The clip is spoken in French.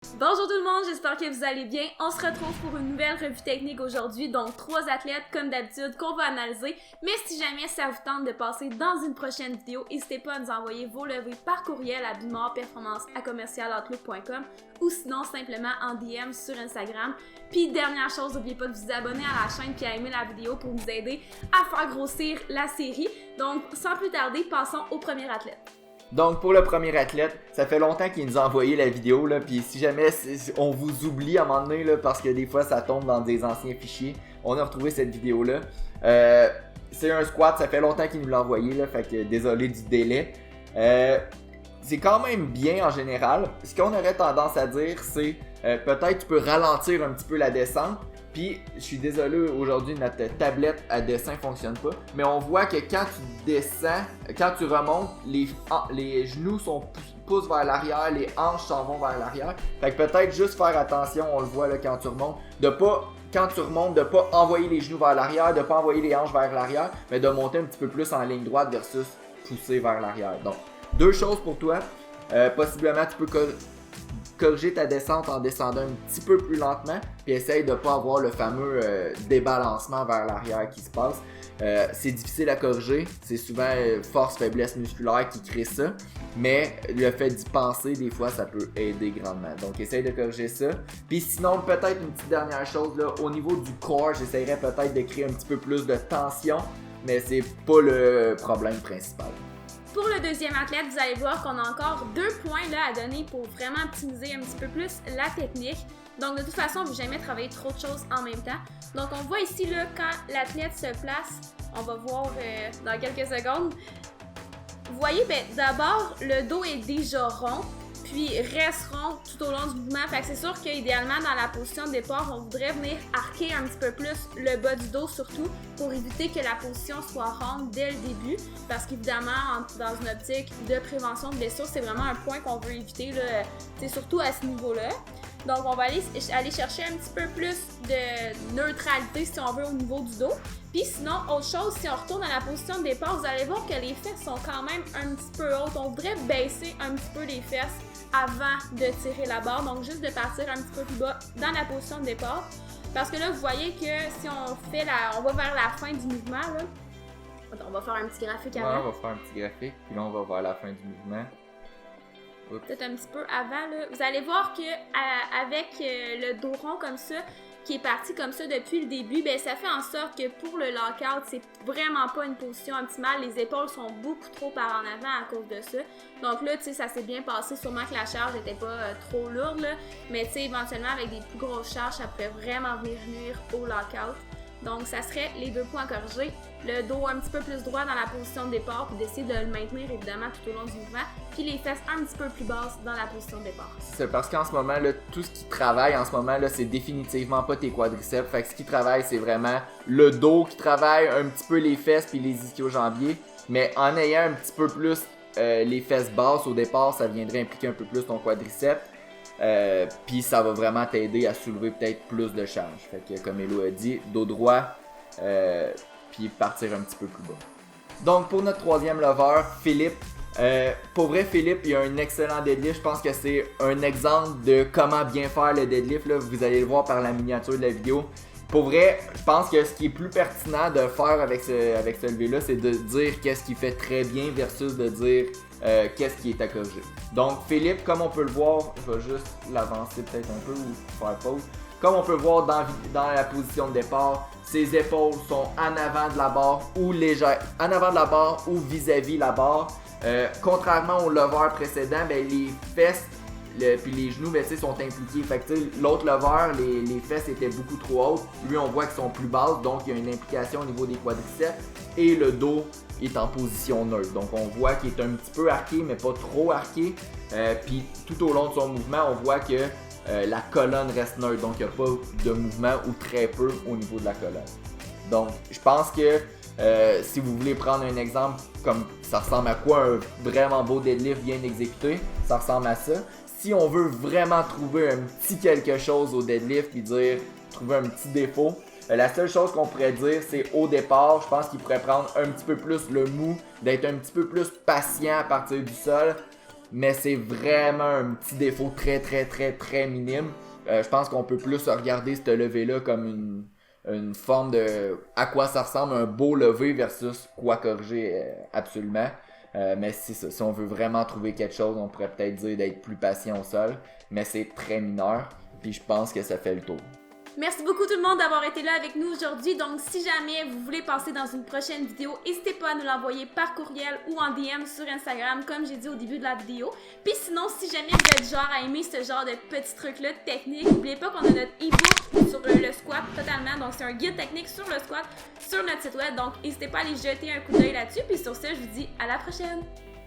Bonjour tout le monde, j'espère que vous allez bien. On se retrouve pour une nouvelle revue technique aujourd'hui, donc 3 athlètes comme d'habitude qu'on va analyser. Mais si jamais ça vous tente de passer dans une prochaine vidéo, n'hésitez pas à nous envoyer vos levées par courriel à bimorperformance@commercialoutlook.com ou sinon simplement en DM sur Instagram. Puis dernière chose, n'oubliez pas de vous abonner à la chaîne puis à aimer la vidéo pour nous aider à faire grossir la série. Donc sans plus tarder, passons au premier athlète. Donc pour le premier athlète, ça fait longtemps qu'il nous a envoyé la vidéo là, puis si jamais on vous oublie à un moment donné là, parce que des fois ça tombe dans des anciens fichiers, on a retrouvé cette vidéo là. C'est un squat, ça fait longtemps qu'il nous l'a envoyé là, fait que désolé du délai. C'est quand même bien en général. Ce qu'on aurait tendance à dire, c'est peut-être tu peux ralentir un petit peu la descente. Puis, je suis désolé, aujourd'hui, notre tablette à dessin fonctionne pas. Mais on voit que quand tu descends, quand tu remontes, les genoux poussent vers l'arrière, les hanches s'en vont vers l'arrière. Fait que peut-être juste faire attention, on le voit là quand tu remontes, quand tu remontes, de pas envoyer les genoux vers l'arrière, de pas envoyer les hanches vers l'arrière, mais de monter un petit peu plus en ligne droite versus pousser vers l'arrière. Donc, deux choses pour toi. Possiblement, tu peux corriger ta descente en descendant un petit peu plus lentement, puis essaye de ne pas avoir le fameux débalancement vers l'arrière qui se passe. C'est difficile à corriger, c'est souvent force-faiblesse musculaire qui crée ça, mais le fait d'y penser, des fois, ça peut aider grandement. Donc, essaye de corriger ça. Puis sinon, peut-être une petite dernière chose, là, au niveau du corps, j'essaierais peut-être de créer un petit peu plus de tension, mais c'est pas le problème principal. Pour le deuxième athlète, vous allez voir qu'on a encore 2 points là, à donner pour vraiment optimiser un petit peu plus la technique. Donc de toute façon, on ne veut jamais travailler trop de choses en même temps. Donc on voit ici là, quand l'athlète se place, on va voir dans quelques secondes. Vous voyez, d'abord, le dos est déjà rond, puis reste rond tout au long du mouvement. Fait que c'est sûr qu'idéalement, dans la position de départ, on voudrait venir arquer un petit peu plus le bas du dos surtout pour éviter que la position soit ronde dès le début. Parce qu'évidemment, dans une optique de prévention de blessure, c'est vraiment un point qu'on veut éviter, là, surtout à ce niveau-là. Donc, on va aller chercher un petit peu plus de neutralité, si on veut, au niveau du dos. Puis sinon, autre chose, si on retourne à la position de départ, vous allez voir que les fesses sont quand même un petit peu hautes. On voudrait baisser un petit peu les fesses avant de tirer la barre. Donc, juste de partir un petit peu plus bas dans la position de départ. Parce que là, vous voyez que si on va vers la fin du mouvement, là. Attends, on va faire un petit graphique avant. Ouais, on va faire un petit graphique, puis là, on va vers la fin du mouvement. Peut-être un petit peu avant, là. Vous allez voir que avec le dos rond comme ça, qui est parti comme ça depuis le début, ça fait en sorte que pour le lockout, c'est vraiment pas une position optimale. Les épaules sont beaucoup trop par en avant à cause de ça. Donc là, tu sais, ça s'est bien passé. Sûrement que la charge n'était pas trop lourde, là. Mais tu sais, éventuellement, avec des plus grosses charges, ça pourrait vraiment venir nuire au lockout. Donc, ça serait les 2 points à corriger. Le dos un petit peu plus droit dans la position de départ, puis d'essayer de le maintenir évidemment tout au long du mouvement. Puis les fesses un petit peu plus basses dans la position de départ. C'est parce qu'en ce moment, là, tout ce qui travaille en ce moment, là, c'est définitivement pas tes quadriceps. Fait que ce qui travaille, c'est vraiment le dos qui travaille, un petit peu les fesses puis les ischio-jambiers. Mais en ayant un petit peu plus les fesses basses au départ, ça viendrait impliquer un peu plus ton quadriceps. Puis ça va vraiment t'aider à soulever peut-être plus de charge. Fait que comme Hello a dit, dos droit, puis partir un petit peu plus bas. Donc pour notre troisième lever, Philippe. Pour vrai, Philippe, il a un excellent deadlift. Je pense que c'est un exemple de comment bien faire le deadlift. Là. Vous allez le voir par la miniature de la vidéo. Pour vrai, je pense que ce qui est plus pertinent de faire avec ce lever-là, c'est de dire qu'est-ce qu'il fait très bien versus de dire qu'est-ce qui est à corriger. Donc Philippe, comme on peut le voir, je vais juste l'avancer peut-être un peu ou faire pause. Comme on peut voir dans la position de départ, ses épaules sont en avant de la barre ou en avant de la barre ou vis-à-vis la barre. Contrairement au lever précédent, les fesses puis les genoux sont impliqués. Fait que l'autre lever, les fesses étaient beaucoup trop hautes. Lui, on voit qu'ils sont plus basses, donc il y a une implication au niveau des quadriceps. Et le dos est en position neutre. Donc on voit qu'il est un petit peu arqué, mais pas trop arqué. Puis tout au long de son mouvement, on voit que la colonne reste neutre. Donc il n'y a pas de mouvement ou très peu au niveau de la colonne. Donc je pense que si vous voulez prendre un exemple comme ça ressemble à quoi un vraiment beau deadlift bien exécuté, ça ressemble à ça. Si on veut vraiment trouver un petit quelque chose au deadlift puis trouver un petit défaut, la seule chose qu'on pourrait dire, c'est au départ, je pense qu'il pourrait prendre un petit peu plus le mou, d'être un petit peu plus patient à partir du sol. mais c'est vraiment un petit défaut très minime. Je pense qu'on peut plus regarder ce lever-là comme une forme de à quoi ça ressemble un beau lever versus quoi corriger absolument. Mais c'est ça, si on veut vraiment trouver quelque chose, on pourrait peut-être dire d'être plus patient au sol, mais c'est très mineur, puis je pense que ça fait le tour. Merci beaucoup tout le monde d'avoir été là avec nous aujourd'hui. Donc, si jamais vous voulez passer dans une prochaine vidéo, n'hésitez pas à nous l'envoyer par courriel ou en DM sur Instagram, comme j'ai dit au début de la vidéo. Puis sinon, si jamais vous êtes genre à aimer ce genre de petits trucs-là techniques, n'oubliez pas qu'on a notre e-book sur le squat totalement. Donc, c'est un guide technique sur le squat sur notre site web. Donc, n'hésitez pas à aller jeter un coup d'œil là-dessus. Puis sur ce, je vous dis à la prochaine!